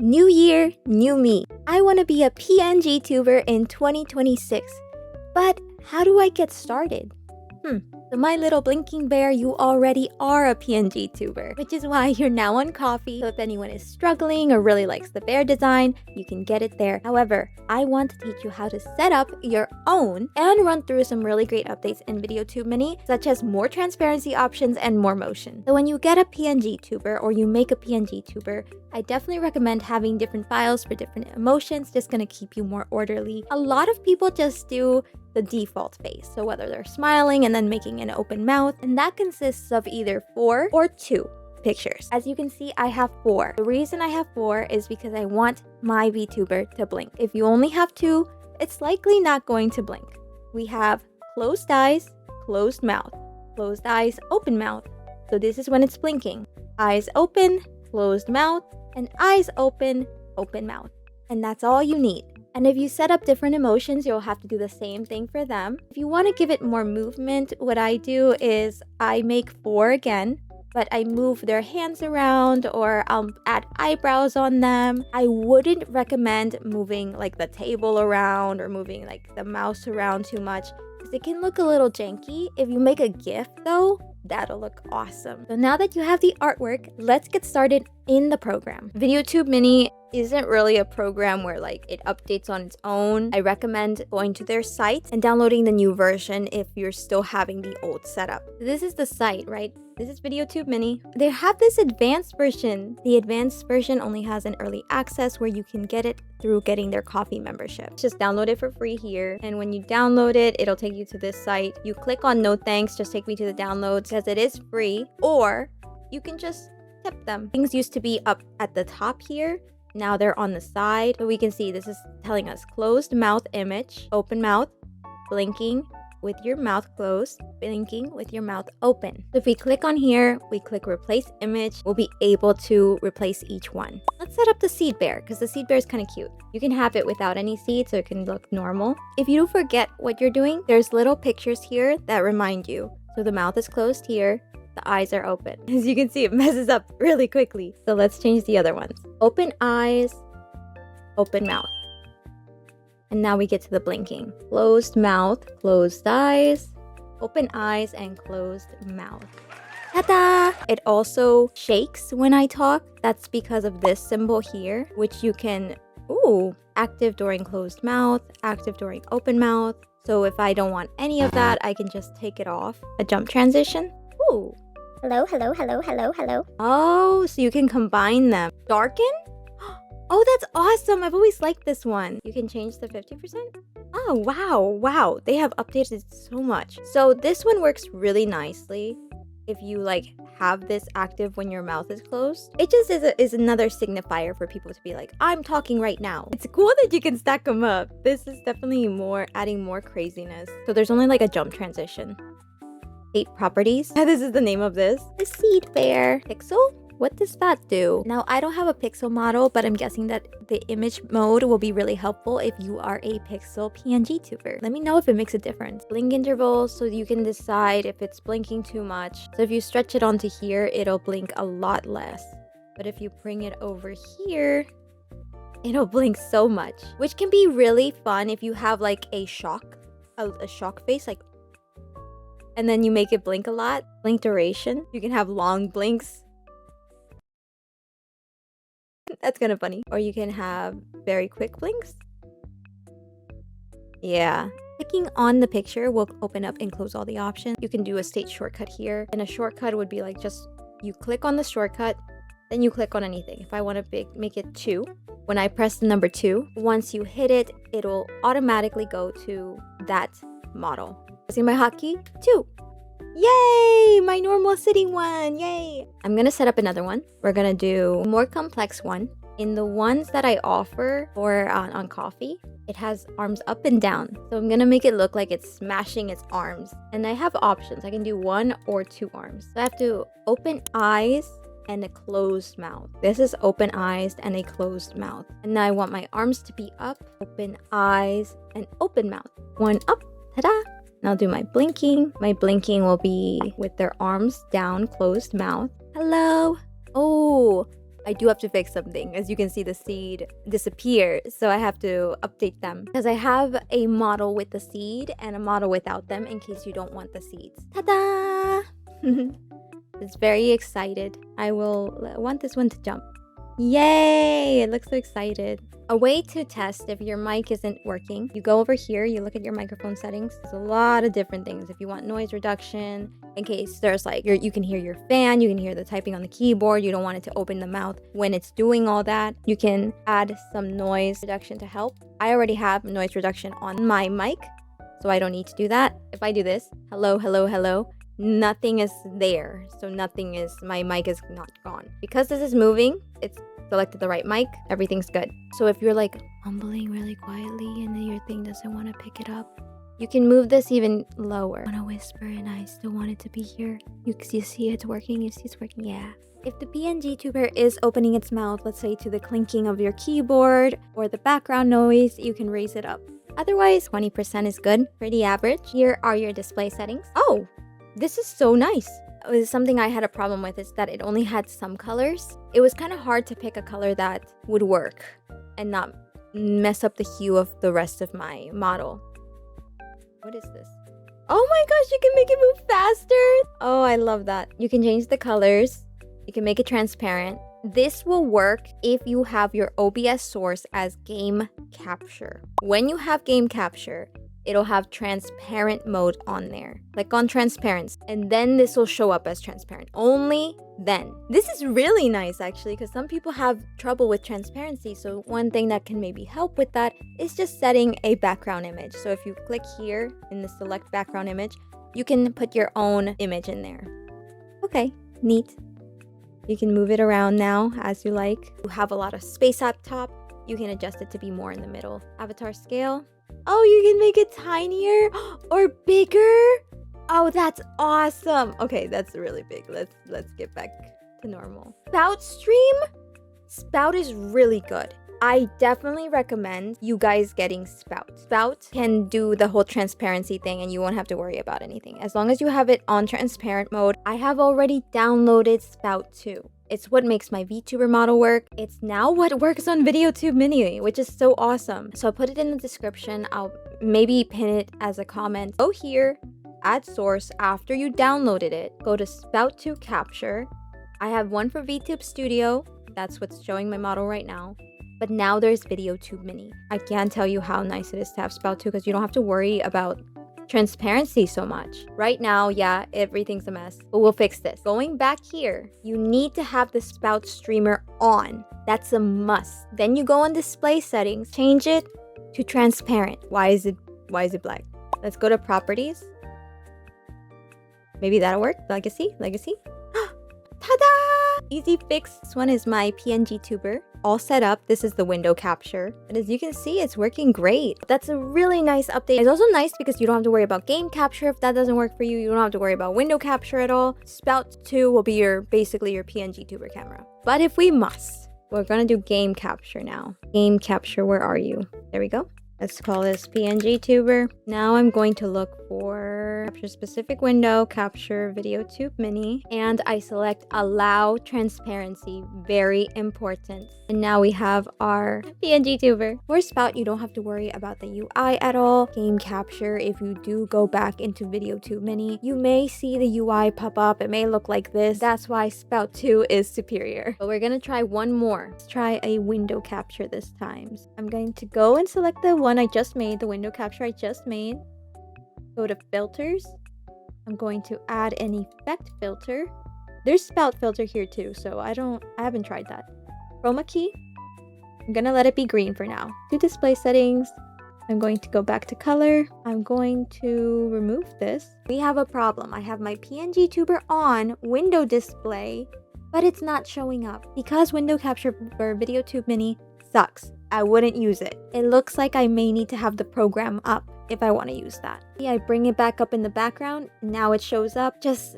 New year, new me. I want to be a pngtuber in 2026. But how do I get started? So my little blinking bear, you already are a pngtuber, which is why you're now on Coffee. So if anyone is struggling or really likes the bear design, you can get it there. However, I want to teach you how to set up your own and run through some really great updates in Veadotube Mini, such as more transparency options and more motion. So when you get a pngtuber or you make a pngtuber, I definitely recommend having different files for different emotions, just gonna keep you more orderly. A lot of people just do the default face, so whether they're smiling and then making an open mouth, and that consists of either 4 or 2 pictures. As you can see, I have 4. The reason I have 4 is because I want my VTuber to blink. If you only have 2, it's likely not going to blink. We have closed eyes, closed mouth, closed eyes, open mouth. So this is when it's blinking. Eyes open, closed mouth, and eyes open, open mouth. And that's all you need. And if you set up different emotions, you'll have to do the same thing for them. If you want to give it more movement, what I do is I make 4 again, but I move their hands around or I'll add eyebrows on them. I wouldn't recommend moving like the table around or moving like the mouse around too much because it can look a little janky. If you make a GIF though, that'll look awesome. So now that you have the artwork, let's get started in the program. Veadotube Mini isn't really a program where like it updates on its own. I recommend going to their site and downloading the new version if you're still having the old setup. This is the site, right? This is Veadotube Mini. They have this advanced version. The advanced version only has an early access where you can get it through getting their Coffee membership. Just download it for free here. And when you download it, it'll take you to this site. You click on no thanks, just take me to the downloads because it is free. Or you can just tip them. Things used to be up at the top here. Now they're on the side. So we can see this is telling us closed mouth image, open mouth, blinking with your mouth closed, blinking with your mouth open. So if we click on here, we click replace image, we'll be able to replace each one. Let's set up the seed bear because the seed bear is kind of cute. You can have it without any seed so it can look normal. If you forget what you're doing, there's little pictures here that remind you. So the mouth is closed here. The eyes are open. As you can see, it messes up really quickly. So let's change the other ones. Open eyes, open mouth. And now we get to the blinking. Closed mouth, closed eyes, open eyes, and closed mouth. Ta-da! It also shakes when I talk. That's because of this symbol here, which you can, active during closed mouth, active during open mouth. So if I don't want any of that, I can just take it off. A jump transition. Ooh. Hello, hello, hello, hello, hello. Oh, so you can combine them. Darken? Oh, that's awesome. I've always liked this one. You can change the 50%? Oh, wow. They have updated it so much. So this one works really nicely if you like have this active when your mouth is closed. It just is another signifier for people to be like, I'm talking right now. It's cool that you can stack them up. This is definitely adding more craziness. So there's only like a jump transition. 8 properties. This is the name of this. The seed bear. Pixel? What does that do? Now, I don't have a pixel model, but I'm guessing that the image mode will be really helpful if you are a pixel pngtuber. Let me know if it makes a difference. Blink intervals, so you can decide if it's blinking too much. So if you stretch it onto here, it'll blink a lot less. But if you bring it over here, it'll blink so much, which can be really fun if you have like a shock face, like, and then you make it blink a lot. Blink duration. You can have long blinks. That's kind of funny. Or you can have very quick blinks. Yeah. Clicking on the picture will open up and close all the options. You can do a state shortcut here. And a shortcut would be like just you click on the shortcut, then you click on anything. If I want to make it 2, when I press the number 2, once you hit it, it'll automatically go to that model. See my hotkey? 2. Yay! My normal sitting one. Yay! I'm gonna set up another one. We're gonna do a more complex one. In the ones that I offer for on Coffee, it has arms up and down. So I'm gonna make it look like it's smashing its arms. And I have options. I can do 1 or 2 arms. So I have to open eyes and a closed mouth. This is open eyes and a closed mouth. And now I want my arms to be up, open eyes, and open mouth. 1 up. Ta-da! Now I'll do my blinking. My blinking will be with their arms down, closed mouth. Hello. Oh, I do have to fix something. As you can see, the seed disappeared, so I have to update them because I have a model with the seed and a model without them in case you don't want the seeds. Ta-da! It's very excited. I want this one to jump. Yay! It looks so excited. A way to test if your mic isn't working, you go over here, you look at your microphone settings. There's a lot of different things. If you want noise reduction, in case there's like, you can hear your fan, you can hear the typing on the keyboard, you don't want it to open the mouth when it's doing all that. You can add some noise reduction to help. I already have noise reduction on my mic, so I don't need to do that. If I do this, hello, hello, hello, nothing is there. So my mic is not gone. Because this is moving, it's selected the right mic, everything's good. So if you're like mumbling really quietly and then your thing doesn't want to pick it up, you can move this even lower. I want to whisper and I still want it to be here. You see it's working? You see it's working? Yeah. If the pngtuber is opening its mouth, let's say to the clinking of your keyboard or the background noise, you can raise it up. Otherwise, 20% is good, pretty average. Here are your display settings. Oh, this is so nice. Something I had a problem with is that it only had some colors. It was kind of hard to pick a color that would work and not mess up the hue of the rest of my model. What is this? Oh my gosh, you can make it move faster. Oh, I love that. You can change the colors. You can make it transparent. This will work if you have your OBS source as game capture. When you have game capture, it'll have transparent mode on there. Click on transparency, and then this will show up as transparent. Only then. This is really nice actually, because some people have trouble with transparency. So one thing that can maybe help with that is just setting a background image. So if you click here in the select background image, you can put your own image in there. Okay, neat. You can move it around now as you like. You have a lot of space up top. You can adjust it to be more in the middle. Avatar scale. Oh, you can make it tinier or bigger. Oh, that's awesome. Okay, that's really big. Let's get back to normal. Spout stream? Spout is really good. I definitely recommend you guys getting Spout. Spout can do the whole transparency thing and you won't have to worry about anything. As long as you have it on transparent mode. I have already downloaded Spout 2. It's what makes my VTuber model work. It's now what works on Veadotube Mini, which is so awesome. So I'll put it in the description. I'll maybe pin it as a comment. Go here, add source. After you downloaded it, go to Spout 2 Capture. I have one for VTube Studio. That's what's showing my model right now. But now there's Veadotube Mini. I can't tell you how nice it is to have Spout 2 because you don't have to worry about transparency so much. Right now, yeah, everything's a mess, but we'll fix this. Going back here, you need to have the Spout streamer on. That's a must. Then you go on display settings, change it to transparent. Why is it black? Let's go to properties. Maybe that'll work. Legacy. Ta-da! Easy fix. This one is my pngtuber. All set up. This is the window capture. And as you can see, it's working great. That's a really nice update. It's also nice because you don't have to worry about game capture if that doesn't work for you. You don't have to worry about window capture at all. Spout 2 will be basically your pngtuber camera. But if we must, we're gonna do game capture now. Game capture, where are you? There we go. Let's call this pngtuber. Now I'm going to look for capture specific window, capture Veadotube Mini, and I select allow transparency, very important. And now we have our pngtuber. For Spout, you don't have to worry about the UI at all. Game capture, if you do go back into Veadotube Mini, you may see the UI pop up. It may look like this. That's why Spout 2 is superior. But we're gonna try one more. Let's try a window capture this time. I'm going to go and select the one I just made, the window capture I just made. Go to filters. I'm going to add an effect filter. There's Spout filter here too, so I haven't tried that. Chroma key. I'm gonna let it be green for now. To display settings. I'm going to go back to color. I'm going to remove this. We have a problem. I have my pngtuber on window display, but it's not showing up because window capture for Veadotube Mini sucks. I wouldn't use it. It looks like I may need to have the program up if I want to use that. Yeah, I bring it back up in the background. Now it shows up. Just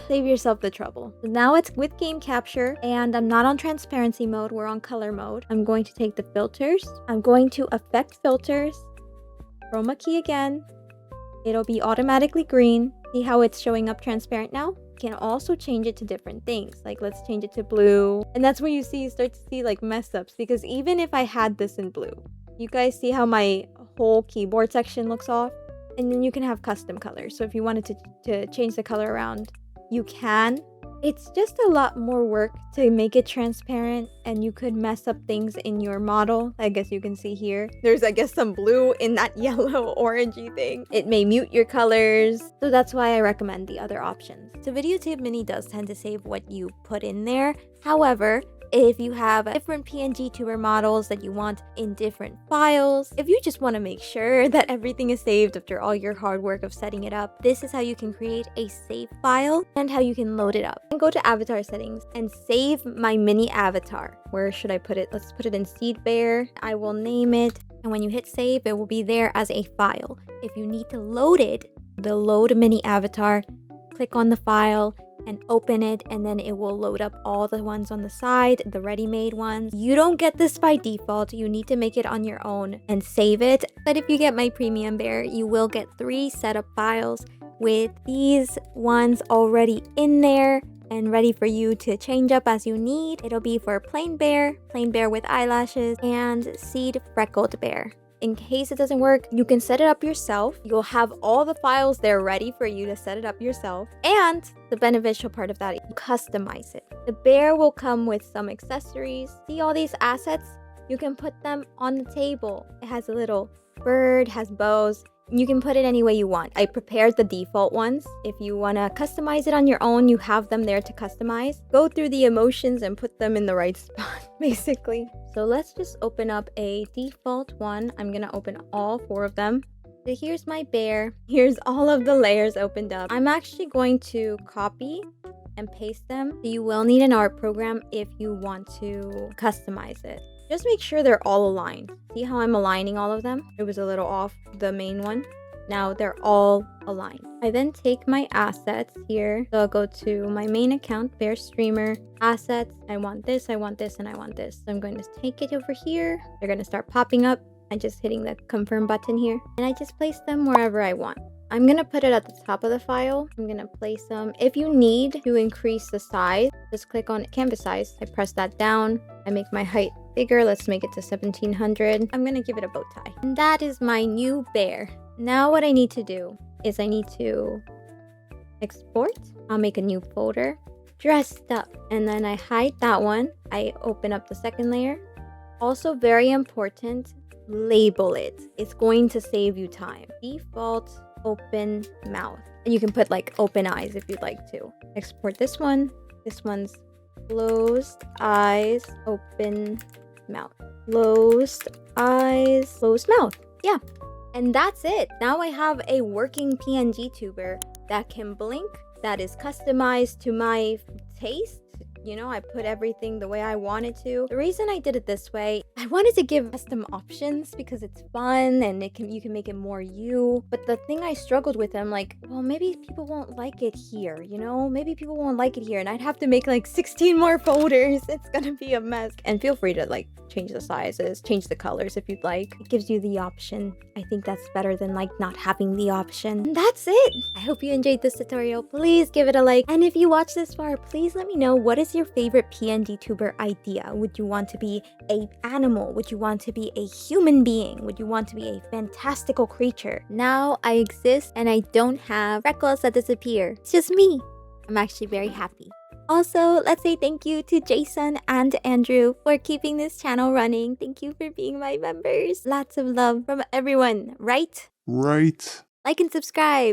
save yourself the trouble. So now it's with game capture and I'm not on transparency mode. We're on color mode. I'm going to take the filters. I'm going to affect filters. Chroma key again. It'll be automatically green. See how it's showing up transparent now? can also change it to different things. Like let's change it to blue. And that's where you start to see like mess ups, because even if I had this in blue, you guys see how my whole keyboard section looks off? And then you can have custom colors. So if you wanted to change the color around, you can. It's just a lot more work to make it transparent, and you could mess up things in your model. I guess you can see here. There's, I guess, some blue in that yellow orangey thing. It may mute your colors. So that's why I recommend the other options. So Veadotube Mini does tend to save what you put in there. However, if you have different pngtuber models that you want in different files, if you just want to make sure that everything is saved after all your hard work of setting it up, this is how you can create a save file and how you can load it up. And go to avatar settings and save my mini avatar. Where should I put it? Let's put it in seed bear. I will name it. And when you hit save, it will be there as a file. If you need to load it, the load mini avatar, click on the file and open it, and then it will load up all the ones on the side, the ready-made ones. You don't get this by default. You need to make it on your own and save it. But if you get my premium bear, you will get 3 setup files with these ones already in there and ready for you to change up as you need. It'll be for plain bear with eyelashes, and seed freckled bear. In case it doesn't work, you can set it up yourself. You'll have all the files there ready for you to set it up yourself. And the beneficial part of that, you customize it. The bear will come with some accessories. See all these assets? You can put them on the table. It has a little bird, has bows. You can put it any way you want. I prepared the default ones. If you want to customize it on your own, you have them there to customize. Go through the emotions and put them in the right spot, basically. So let's just open up a default one. I'm going to open all 4 of them. So here's my bear. Here's all of the layers opened up. I'm actually going to copy and paste them. So you will need an art program if you want to customize it. Just make sure they're all aligned. See how I'm aligning all of them? It was a little off the main one. Now they're all aligned. I then take my assets here. So I'll go to my main account, Bear Streamer, assets. I want this, and I want this. So I'm going to take it over here. They're going to start popping up. I'm just hitting the confirm button here. And I just place them wherever I want. I'm going to put it at the top of the file. I'm going to place them. If you need to increase the size, just click on canvas size. I press that down. I make my height bigger. Let's make it to 1700. I'm going to give it a bow tie. And that is my new bear. Now what I need to do is I need to export. I'll make a new folder. Dressed up. And then I hide that one. I open up the second layer. Also very important, label it. It's going to save you time. Default open mouth. And you can put like open eyes if you'd like to. Export this one. This one's closed eyes, open mouth. Closed eyes, closed mouth. Yeah. And that's it. Now I have a working pngtuber that can blink, that is customized to my taste. You know, I put everything the way I wanted to. The reason I did it this way, I wanted to give custom options because it's fun and you can make it more you. But the thing I struggled with, I'm like, well, maybe people won't like it here, you know? Maybe people won't like it here, and I'd have to make like 16 more folders. It's gonna be a mess. And feel free to like change the sizes, change the colors if you'd like. It gives you the option. I think that's better than like not having the option. And that's it. I hope you enjoyed this tutorial. Please give it a like. And if you watched this far, please let me know, what is your favorite pngtuber idea? Would you want to be an animal? Would you want to be a human being? Would you want to be a fantastical creature? Now I exist and I don't have freckles that disappear. It's just me. I'm actually very happy. Also, let's say thank you to Jason and Andrew for keeping this channel running. Thank you for being my members. Lots of love from everyone, right? Right. Like and subscribe.